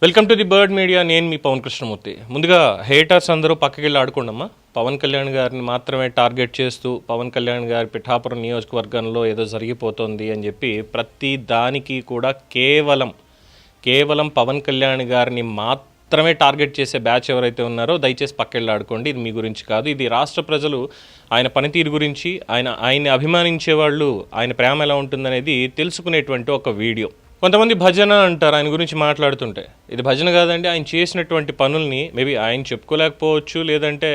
Welcome to the bird media. నేను మీ పవన్ కృష్ణమూర్తి. ముందుగా haters అందరూ పక్కకి వెళ్ళి ఆడుకోండమ్మా. పవన్ కళ్యాణ్ గారిని మాత్రమే టార్గెట్ చేస్తూ పవన్ కళ్యాణ్ గారి పిఠాపురం నియోజకవర్గంలో ఏదో జరిగిపోతుంది అని చెప్పి ప్రతి దానికి కూడా కేవలం పవన్ కళ్యాణ్ గారిని మాత్రమే టార్గెట్ చేసే బ్యాచ్ ఎవరైతే ఉన్నారో దయచేసి పక్కకెళ్ళి ఆడుకోండి. ఇది మీ గురించి కాదు, ఇది రాష్ట్ర ప్రజలు ఆయన పనితీరు గురించి, ఆయన్ని అభిమానించే వాళ్ళు ఆయన ప్రేమ ఎలా ఉంటుందనేది తెలుసుకునేటువంటి ఒక వీడియో. కొంతమంది భజన అంటారు ఆయన గురించి మాట్లాడుతుంటే. ఇది భజన కాదండి, ఆయన చేసినటువంటి పనుల్ని మేబీ ఆయన చెప్పుకోలేకపోవచ్చు, లేదంటే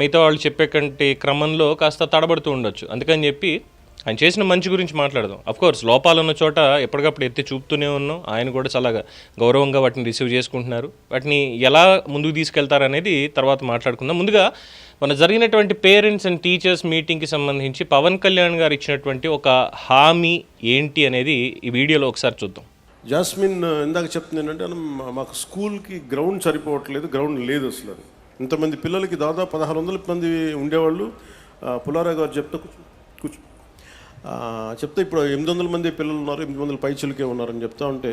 మిగతా వాళ్ళు చెప్పేకంటి క్రమంలో కాస్త తడబడుతూ ఉండొచ్చు. అందుకని చెప్పి ఆయన చేసిన మంచి గురించి మాట్లాడదాం. అఫ్కోర్స్ లోపాలు ఉన్న చోట ఎప్పటికప్పుడు ఎత్తి చూపుతూనే ఉన్నాం. ఆయన కూడా చాలా గౌరవంగా వాటిని రిసీవ్ చేసుకుంటున్నారు. వాటిని ఎలా ముందుకు తీసుకెళ్తారనేది తర్వాత మాట్లాడుకుందాం. ముందుగా మన జరిగినటువంటి పేరెంట్స్ అండ్ టీచర్స్ మీటింగ్కి సంబంధించి పవన్ కళ్యాణ్ గారు ఇచ్చినటువంటి ఒక హామీ ఏంటి అనేది ఈ వీడియోలో ఒకసారి చూద్దాం. జాస్మిన్ ఇందాక చెప్తుంది ఏంటంటే, మాకు స్కూల్కి గ్రౌండ్ సరిపోవట్లేదు, గ్రౌండ్ లేదు అసలు. ఇంతమంది పిల్లలకి దాదాపు 1600 మంది ఉండేవాళ్ళు. పుల్లారావు గారు చెప్తే ఇప్పుడు 800 మంది పిల్లలు ఉన్నారు, 800 పైచులకే ఉన్నారని చెప్తా ఉంటే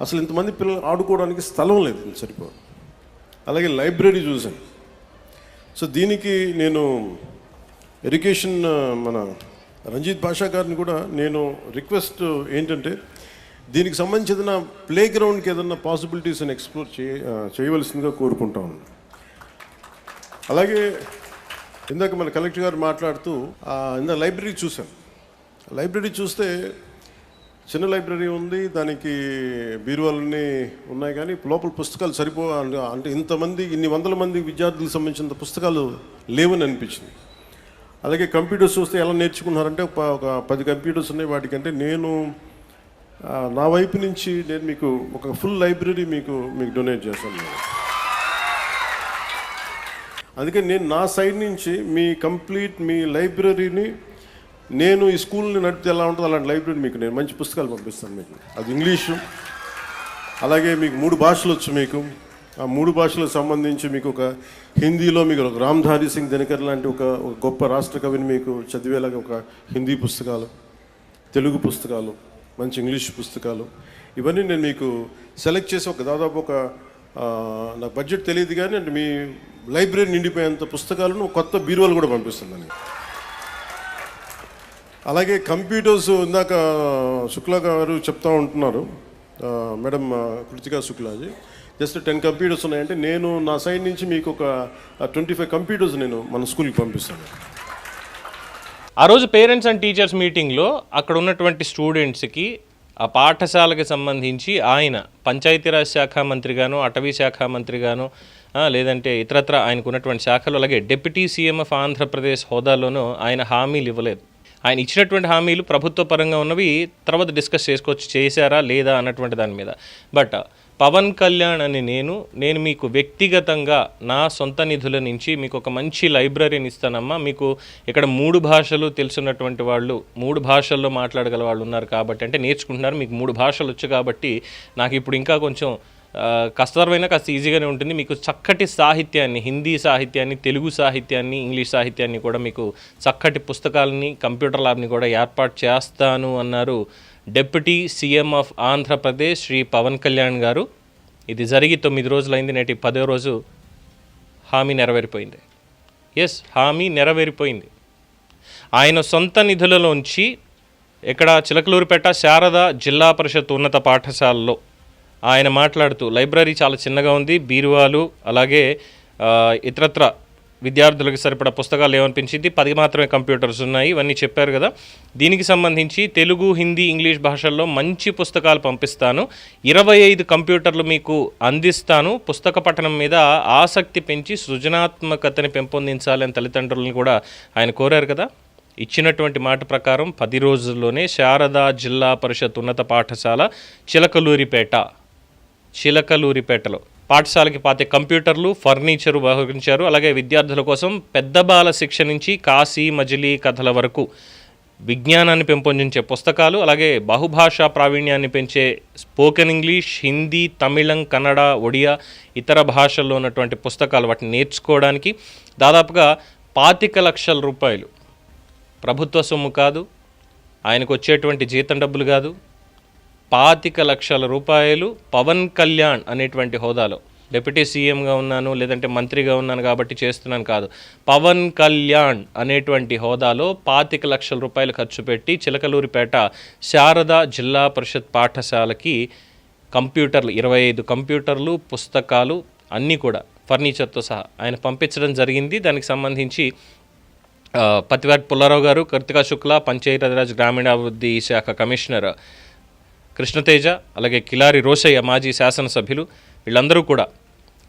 అసలు ఇంతమంది పిల్లలు ఆడుకోవడానికి స్థలం లేదు, సరిపోదు. అలాగే లైబ్రరీ చూసాను. సో దీనికి నేను ఎడ్యుకేషన్ మన రంజిత్ భాషా గారిని కూడా నేను రిక్వెస్ట్ ఏంటంటే, దీనికి సంబంధించిన ప్లే గ్రౌండ్కి ఏదన్నా పాసిబిలిటీస్ అని ఎక్స్ప్లోర్ చేయవలసిందిగా కోరుకుంటా ఉన్నాను. అలాగే ఇందాక మన కలెక్టర్ గారు మాట్లాడుతూ ఇందాక లైబ్రరీ చూశాను. లైబ్రరీ చూస్తే చిన్న లైబ్రరీ ఉంది, దానికి బీరువాలన్నీ ఉన్నాయి, కానీ లోపల పుస్తకాలు అంటే ఇన్ని వందల మంది విద్యార్థులకు సంబంధించిన పుస్తకాలు లేవని అనిపించింది. అలాగే కంప్యూటర్స్ చూస్తే ఎలా నేర్చుకున్నారంటే ఒక 10 కంప్యూటర్స్ ఉన్నాయి. వాటికంటే నేను నా వైపు నుంచి నేను మీకు ఒక ఫుల్ లైబ్రరీ మీకు డొనేట్ చేస్తాను. అందుకని నేను నా సైడ్ నుంచి మీ లైబ్రరీని నేను ఈ స్కూల్ని నడిపితే ఎలా ఉంటుందో అలాంటి లైబ్రరీ మీకు నేను మంచి పుస్తకాలు పంపిస్తాను. మీకు అది ఇంగ్లీషు, అలాగే మీకు 3 భాషలు వచ్చు. మీకు ఆ 3 భాషలకు సంబంధించి మీకు ఒక హిందీలో మీకు ఒక రామ్ధారీ సింగ్ దినకర్ లాంటి ఒక గొప్ప రాష్ట్ర కవిని మీకు చదివేలాగా ఒక హిందీ పుస్తకాలు, తెలుగు పుస్తకాలు, మంచి ఇంగ్లీష్ పుస్తకాలు, ఇవన్నీ నేను మీకు సెలెక్ట్ చేసి దాదాపు నాకు బడ్జెట్ తెలియదు కానీ అంటే మీ లైబ్రరీ నిండిపోయేంత పుస్తకాలను కొత్త బీరువాలు కూడా పంపిస్తున్నాను. అలాగే కంప్యూటర్స్ ఇందాక శుక్లా గారు చెప్తా ఉంటున్నారు, madam Kritika Shuklaji, just 10 computers ఉన్నాయంటే నేను నా సైడ్ నుంచి మీకు ఒక 25 కంప్యూటర్స్ నేను మన స్కూల్కి పంపిస్తాను. ఆ రోజు పేరెంట్స్ అండ్ టీచర్స్ మీటింగ్లో అక్కడ ఉన్నటువంటి స్టూడెంట్స్కి ఆ పాఠశాలకు సంబంధించి ఆయన పంచాయతీరాజ్ శాఖ మంత్రిగాను, అటవీ శాఖ మంత్రిగాను, లేదంటే ఇతరత్ర ఆయనకు ఉన్నటువంటి శాఖలు, అలాగే డిప్యూటీ సీఎం ఆఫ్ ఆంధ్రప్రదేశ్ హోదాలోనూ ఆయన హామీలు ఇవ్వలేదు. ఆయన ఇచ్చినటువంటి హామీలు ప్రభుత్వ పరంగా ఉన్నవి తర్వాత డిస్కస్ చేసుకోవచ్చు, చేశారా లేదా అన్నటువంటి దాని మీద. బట్ పవన్ కళ్యాణ్ అని నేను మీకు వ్యక్తిగతంగా నా సొంత నిధుల నుంచి మీకు ఒక మంచి లైబ్రరీని ఇస్తానమ్మా. మీకు ఇక్కడ 3 భాషలు తెలుసున్నటువంటి వాళ్ళు, 3 భాషల్లో మాట్లాడగల వాళ్ళు ఉన్నారు కాబట్టి, అంటే నేర్చుకుంటున్నారు, మీకు 3 భాషలు వచ్చు కాబట్టి నాకు ఇప్పుడు ఇంకా కొంచెం కష్టతరమైన కాస్త ఈజీగానే ఉంటుంది. మీకు చక్కటి సాహిత్యాన్ని, హిందీ సాహిత్యాన్ని, తెలుగు సాహిత్యాన్ని, ఇంగ్లీష్ సాహిత్యాన్ని కూడా మీకు చక్కటి పుస్తకాలని, కంప్యూటర్ ల్యాబ్ని కూడా ఏర్పాటు చేస్తాను అన్నారు deputy CM of Andhra Pradesh Shri Pawan Kalyan గారు. ఇది జరిగి 9 రోజులైంది. నేటి 10వ రోజు హామీ నెరవేరిపోయింది. ఎస్, హామీ నెరవేరిపోయింది. ఆయన సొంత నిధులలోంచి ఇక్కడ చిలకలూరిపేట శారదా జిల్లా పరిషత్ ఉన్నత పాఠశాలలో ఆయన మాట్లాడుతూ లైబ్రరీ చాలా చిన్నగా ఉంది, బీరువాలు అలాగే ఇతరత్ర విద్యార్థులకు సరిపడా పుస్తకాలు ఏమనిపించింది, 10 మాత్రమే కంప్యూటర్స్ ఉన్నాయి, ఇవన్నీ చెప్పారు కదా. దీనికి సంబంధించి తెలుగు, హిందీ, ఇంగ్లీష్ భాషల్లో మంచి పుస్తకాలు పంపిస్తాను, 25 కంప్యూటర్లు మీకు అందిస్తాను, పుస్తక పఠనం మీద ఆసక్తి పెంచి సృజనాత్మకతని పెంపొందించాలని తల్లిదండ్రులను కూడా ఆయన కోరారు కదా. ఇచ్చినటువంటి మాట ప్రకారం 10 రోజుల్లోనే శారదా జిల్లా పరిషత్ ఉన్నత పాఠశాల చిలకలూరిపేటలో పాఠశాలకి 5 కంప్యూటర్లు, ఫర్నిచరు బహుకరించారు. అలాగే విద్యార్థుల కోసం పెద్ద బాల శిక్ష నుంచి కాశీ మజిలీ కథల వరకు విజ్ఞానాన్ని పెంపొందించే పుస్తకాలు, అలాగే బహుభాషా ప్రావీణ్యాన్ని పెంచే స్పోకెన్ ఇంగ్లీష్, హిందీ, తమిళం, కన్నడ, ఒడియా, ఇతర భాషల్లో ఉన్నటువంటి పుస్తకాలు, వాటిని నేర్చుకోవడానికి దాదాపుగా 25 లక్షల రూపాయలు ప్రభుత్వ సొమ్ము కాదు, ఆయనకు వచ్చేటువంటి జీతం డబ్బులు కాదు, 25 లక్షల రూపాయలు పవన్ కళ్యాణ్ అనేటువంటి హోదాలో, డిప్యూటీ సీఎంగా ఉన్నాను లేదంటే మంత్రిగా ఉన్నాను కాబట్టి చేస్తున్నాను కాదు, పవన్ కళ్యాణ్ అనేటువంటి హోదాలో 25 లక్షల రూపాయలు ఖర్చు పెట్టి చిలకలూరిపేట శారదా జిల్లా పరిషత్ పాఠశాలకి కంప్యూటర్లు 25 కంప్యూటర్లు, పుస్తకాలు అన్నీ కూడా ఫర్నిచర్తో సహా ఆయన పంపించడం జరిగింది. దానికి సంబంధించి పతివారి పుల్లారావు గారు, కృతికా శుక్లా, పంచాయతీరాజ్ గ్రామీణాభివృద్ధి శాఖ కమిషనర్ కృష్ణతేజ, అలాగే కిలారి రోషయ్య మాజీ శాసనసభ్యులు వీళ్ళందరూ కూడా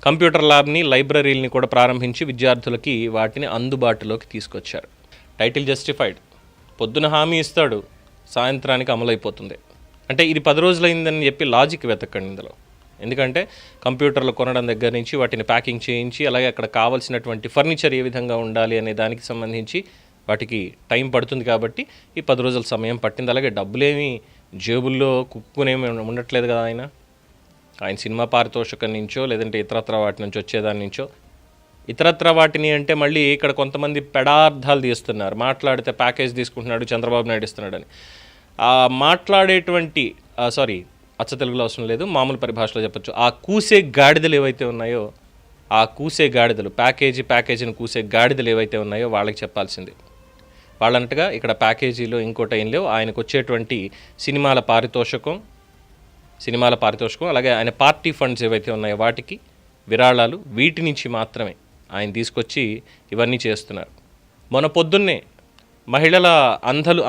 కంప్యూటర్ ల్యాబ్ని, లైబ్రరీలని కూడా ప్రారంభించి విద్యార్థులకి వాటిని అందుబాటులోకి తీసుకొచ్చారు. Title justified. పొద్దున హామీ ఇస్తాడు, సాయంత్రానికి అమలైపోతుంది. అంటే ఇది 10 రోజులైందని చెప్పి లాజిక్ వెతకండి ఇందులో. ఎందుకంటే కంప్యూటర్లు కొనడం దగ్గర నుంచి వాటిని ప్యాకింగ్ చేయించి, అలాగే అక్కడ కావాల్సినటువంటి ఫర్నిచర్ ఏ విధంగా ఉండాలి అనే దానికి సంబంధించి వాటికి టైం పడుతుంది కాబట్టి ఈ 10 రోజుల సమయం పట్టింది. అలాగే డబ్బులేమి జేబుల్లో కుక్కునేమి ఉండట్లేదు కదా ఆయన సినిమా పారితోషికం నుంచో లేదంటే ఇతరత్ర వాటి నుంచి వచ్చేదాని నుంచో. ఇతరత్ర వాటిని అంటే మళ్ళీ ఇక్కడ కొంతమంది పెడార్థాలు తీస్తున్నారు, మాట్లాడితే ప్యాకేజ్ తీసుకుంటున్నాడు చంద్రబాబు నాయుడు ఇస్తున్నాడని. మాట్లాడేటువంటి అచ్చ తెలుగులో అవసరం లేదు, మామూలు పరిభాషలో చెప్పచ్చు, ఆ కూసే గాడిదలు ఏవైతే ఉన్నాయో, ఆ కూసే గాడిదలు ప్యాకేజీని కూసే గాడిదలు ఏవైతే ఉన్నాయో వాళ్ళకి చెప్పాల్సింది. వాళ్ళంటగా ఇక్కడ ప్యాకేజీలో ఇంకోటి ఏం లేవు. ఆయనకు వచ్చేటువంటి సినిమాల పారితోషికం, అలాగే ఆయన పార్టీ ఫండ్స్ ఏవైతే ఉన్నాయో వాటికి విరాళాలు, వీటి నుంచి మాత్రమే ఆయన తీసుకొచ్చి ఇవన్నీ చేస్తున్నారు. మొన్న పొద్దున్నే మహిళల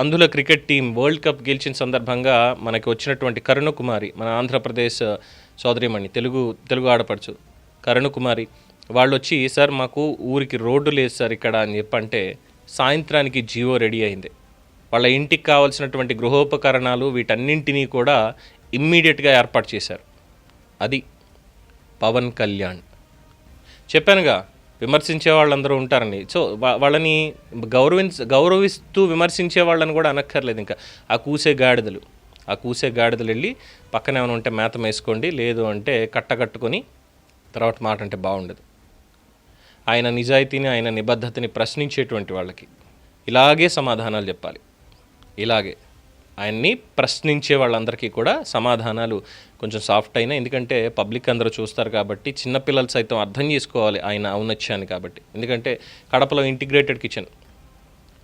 అంధుల క్రికెట్ టీం వరల్డ్ కప్ గెలిచిన సందర్భంగా మనకి వచ్చినటువంటి కరుణకుమారి, మన ఆంధ్రప్రదేశ్ సోదరిమణి, తెలుగు ఆడపడుచు కరుణకుమారి, వాళ్ళు వచ్చి సార్ మాకు ఊరికి రోడ్డు లేదు సార్ ఇక్కడ అని చెప్పంటే సాయంత్రానికి జీవో రెడీ అయింది. వాళ్ళ ఇంటికి కావాల్సినటువంటి గృహోపకరణాలు వీటన్నింటినీ కూడా ఇమ్మీడియట్గా ఏర్పాటు చేశారు. అది పవన్ కళ్యాణ్. చెప్పానుగా విమర్శించే వాళ్ళందరూ ఉంటారని. సో వాళ్ళని గౌరవిస్తూ విమర్శించే వాళ్ళని కూడా అనక్కర్లేదు. ఇంకా ఆ కూసే గాడిదలు వెళ్ళి పక్కన ఏమైనా ఉంటే మేతం వేసుకోండి, లేదు అంటే కట్టకట్టుకొని తర్వాత మాట అంటే బాగుండదు. ఆయన నిజాయితీని, ఆయన నిబద్ధతని ప్రశ్నించేటువంటి వాళ్ళకి ఇలాగే సమాధానాలు చెప్పాలి. ఇలాగే ఆయన్ని ప్రశ్నించే వాళ్ళందరికీ కూడా సమాధానాలు కొంచెం సాఫ్ట్ అయినా, ఎందుకంటే పబ్లిక్ అందరూ చూస్తారు కాబట్టి, చిన్నపిల్లలు సైతం అర్థం చేసుకోవాలి ఆయన ఔన్నత్యాన్ని కాబట్టి. ఎందుకంటే కడపలో ఇంటిగ్రేటెడ్ కిచెన్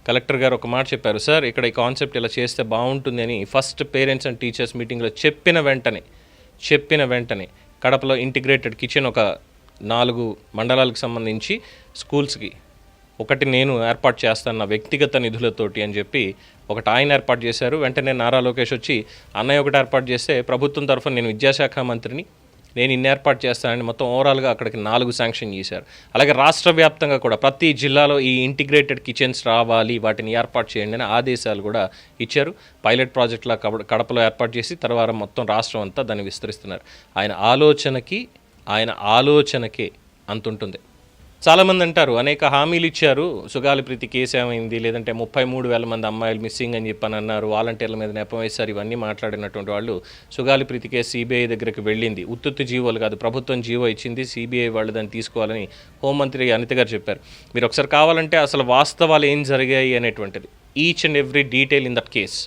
కలెక్టర్ గారు ఒక మాట చెప్పారు, సార్ ఇక్కడ ఈ కాన్సెప్ట్ ఇలా చేస్తే బాగుంటుంది అని ఫస్ట్ పేరెంట్స్ అండ్ టీచర్స్ మీటింగ్లో చెప్పిన వెంటనే కడపలో ఇంటిగ్రేటెడ్ కిచెన్ ఒక 4 మండలాలకు సంబంధించి స్కూల్స్కి ఒకటి నేను ఏర్పాటు చేస్తాను నా వ్యక్తిగత నిధులతోటి అని చెప్పి ఒకటి ఆయన ఏర్పాటు చేశారు. వెంటనే నారా లోకేష్ వచ్చి అన్నయ్య ఒకటి ఏర్పాటు చేస్తే ప్రభుత్వం తరఫున నేను విద్యాశాఖ మంత్రిని, నేను ఇన్ని ఏర్పాటు చేస్తానని మొత్తం ఓవరాల్గా అక్కడికి 4 శాంక్షన్ చేశారు. అలాగే రాష్ట్ర వ్యాప్తంగా కూడా ప్రతి జిల్లాలో ఈ ఇంటిగ్రేటెడ్ కిచెన్స్ రావాలి, వాటిని ఏర్పాటు చేయండి అని ఆదేశాలు కూడా ఇచ్చారు. పైలట్ ప్రాజెక్టులా కడపలో ఏర్పాటు చేసి తర్వాత మొత్తం రాష్ట్రం అంతా దాన్ని విస్తరిస్తున్నారు. ఆయన ఆలోచనకే అంతుంటుంది. చాలామంది అంటారు అనేక హామీలు ఇచ్చారు, సుగాలి ప్రీతి కేసు ఏమైంది, లేదంటే 33,000 మంది అమ్మాయిలు మిస్సింగ్ అని చెప్పని అన్నారు, వాలంటీర్ల మీద నెపం వేశారు, ఇవన్నీ మాట్లాడినటువంటి వాళ్ళు. సుగాలి ప్రీతి కేసు సిబిఐ దగ్గరికి వెళ్ళింది, ఉత్తుత్తి జీవోలు కాదు, ప్రభుత్వం జీవో ఇచ్చింది, సిబిఐ వాళ్ళు దాన్ని తీసుకోవాలని హోంమంత్రి అనిత గారు చెప్పారు. మీరు ఒకసారి కావాలంటే అసలు వాస్తవాలు ఏం జరిగాయి అనేటువంటిది, each and every detail in that case,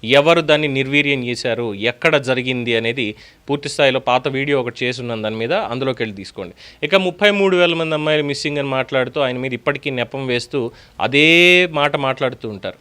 ఎవరు దాన్ని నిర్వీర్యం చేశారు, ఎక్కడ జరిగింది అనేది పూర్తి స్థాయిలో పాత వీడియో ఒకటి చేస్తున్నాను దాని మీద, అందులోకి వెళ్ళి తీసుకోండి. ఇక 33,000 మంది అమ్మాయిలు మిస్సింగ్ అని మాట్లాడుతూ ఆయన మీద ఇప్పటికీ నెపం వేస్తూ అదే మాట మాట్లాడుతూ ఉంటారు.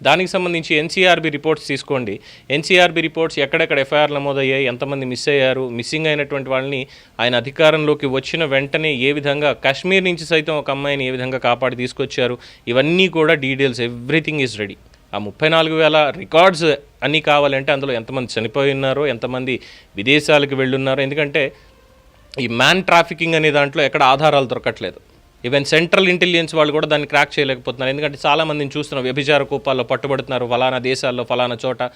దానికి సంబంధించి ఎన్సీఆర్బీ రిపోర్ట్స్ తీసుకోండి. ఎన్సీఆర్బీ రిపోర్ట్స్ ఎక్కడెక్కడ ఎఫ్ఐఆర్ నమోదయ్యాయి, ఎంతమంది మిస్ అయ్యారు, మిస్సింగ్ అయినటువంటి వాళ్ళని ఆయన అధికారంలోకి వచ్చిన వెంటనే ఏ విధంగా కాశ్మీర్ నుంచి సైతం ఒక అమ్మాయిని ఏ విధంగా కాపాడి తీసుకొచ్చారు, ఇవన్నీ కూడా డీటెయిల్స్, ఎవ్రీథింగ్ ఈజ్ రెడీ. ఆ 34,000 రికార్డ్స్ అన్నీ కావాలంటే అందులో ఎంతమంది చనిపోయి ఉన్నారో, ఎంతమంది విదేశాలకు వెళ్ళున్నారో, ఎందుకంటే ఈ మ్యాన్ ట్రాఫికింగ్ అనే దాంట్లో ఎక్కడ ఆధారాలు దొరకట్లేదు. ఈవెన్ సెంట్రల్ ఇంటెలిజెన్స్ వాళ్ళు కూడా దాన్ని క్రాక్ చేయలేకపోతున్నారు. ఎందుకంటే చాలామందిని చూస్తున్నాం, వ్యభిచార కూపాల్లో పట్టుబడుతున్నారు ఫలానా దేశాల్లో, ఫలానా చోట,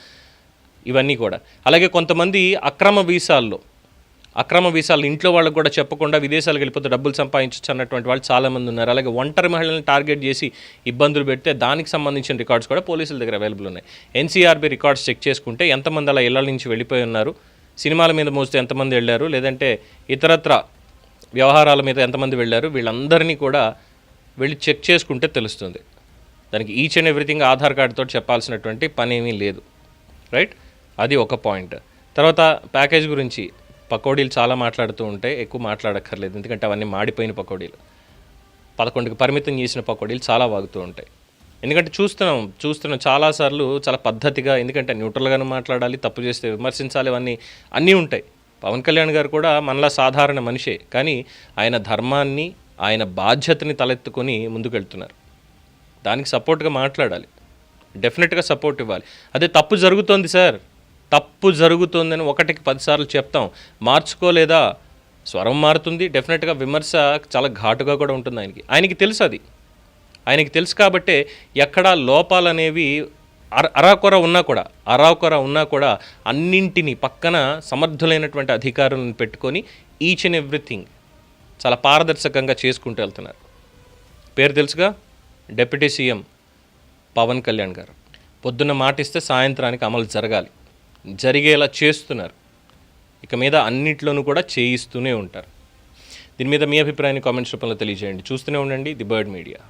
ఇవన్నీ కూడా. అలాగే కొంతమంది అక్రమ వీసాలు ఇంట్లో వాళ్ళకు కూడా చెప్పకుండా విదేశాలకు వెళ్ళిపోతే డబ్బులు సంపాదించవచ్చు అన్నటువంటి వాళ్ళు చాలామంది ఉన్నారు. అలాగే ఒంటరి మహిళలను టార్గెట్ చేసి ఇబ్బందులు పెడితే దానికి సంబంధించిన రికార్డ్స్ కూడా పోలీసుల దగ్గర అవైలబుల్ ఉన్నాయి. ఎన్సీఆర్బీ రికార్డ్స్ చెక్ చేసుకుంటే ఎంతమంది అలా ఇళ్ల నుంచి వెళ్ళిపోయి ఉన్నారు, సినిమాల మీద మోస్తే ఎంతమంది వెళ్ళారు, లేదంటే ఇతరత్ర వ్యవహారాల మీద ఎంతమంది వెళ్ళారు, వీళ్ళందరినీ కూడా వెళ్ళి చెక్ చేసుకుంటే తెలుస్తుంది. దానికి ఈచ్ అండ్ ఎవ్రీథింగ్ ఆధార్ కార్డుతో చెప్పాల్సినటువంటి పని ఏమీ లేదు, రైట్? అది ఒక పాయింట్. తర్వాత ప్యాకేజ్ గురించి పకోడీలు చాలా మాట్లాడుతూ ఉంటే ఎక్కువ మాట్లాడక్కర్లేదు, ఎందుకంటే అవన్నీ మాడిపోయిన పకోడీలు. 11కి పరిమితం చేసిన పకోడీలు చాలా వాగుతూ ఉంటాయి. ఎందుకంటే చూస్తున్నాం చాలాసార్లు చాలా పద్ధతిగా, ఎందుకంటే న్యూట్రల్గానే మాట్లాడాలి, తప్పు చేస్తే విమర్శించాలి, అన్నీ ఉంటాయి. పవన్ కళ్యాణ్ గారు కూడా మనలా సాధారణ మనిషే, కానీ ఆయన ధర్మాన్ని, ఆయన బాధ్యతని తలెత్తుకొని ముందుకెళ్తున్నారు. దానికి సపోర్ట్గా మాట్లాడాలి, డెఫినెట్గా సపోర్ట్ ఇవ్వాలి. అదే తప్పు జరుగుతోంది సార్, తప్పు జరుగుతోందని 1కి 10 సార్లు చెప్తాం, మార్చుకోలేదా స్వరం మారుతుంది. డెఫినెట్గా విమర్శ చాలా ఘాటుగా కూడా ఉంటుంది. ఆయనకి తెలుసు, ఆయనకి తెలుసు. కాబట్టే ఎక్కడా లోపాలనేవి అరాకొర ఉన్నా కూడా అన్నింటినీ పక్కన సమర్థులైనటువంటి అధికారులను పెట్టుకొని ఈచ్ అండ్ ఎవ్రీథింగ్ చాలా పారదర్శకంగా చేసుకుంటూ వెళ్తున్నారు. పేరు తెలుసుగా, డిప్యూటీ సీఎం పవన్ కళ్యాణ్ గారు. పొద్దున్న మాటిస్తే సాయంత్రానికి అమలు జరిగేలా చేస్తున్నారు. ఇక మీద అన్నిట్లోనూ కూడా చేయిస్తూనే ఉంటారు. దీని మీద మీ అభిప్రాయాన్ని కామెంట్స్ రూపంలో తెలియజేయండి. చూస్తూనే ఉండండి ది బర్డ్ మీడియా.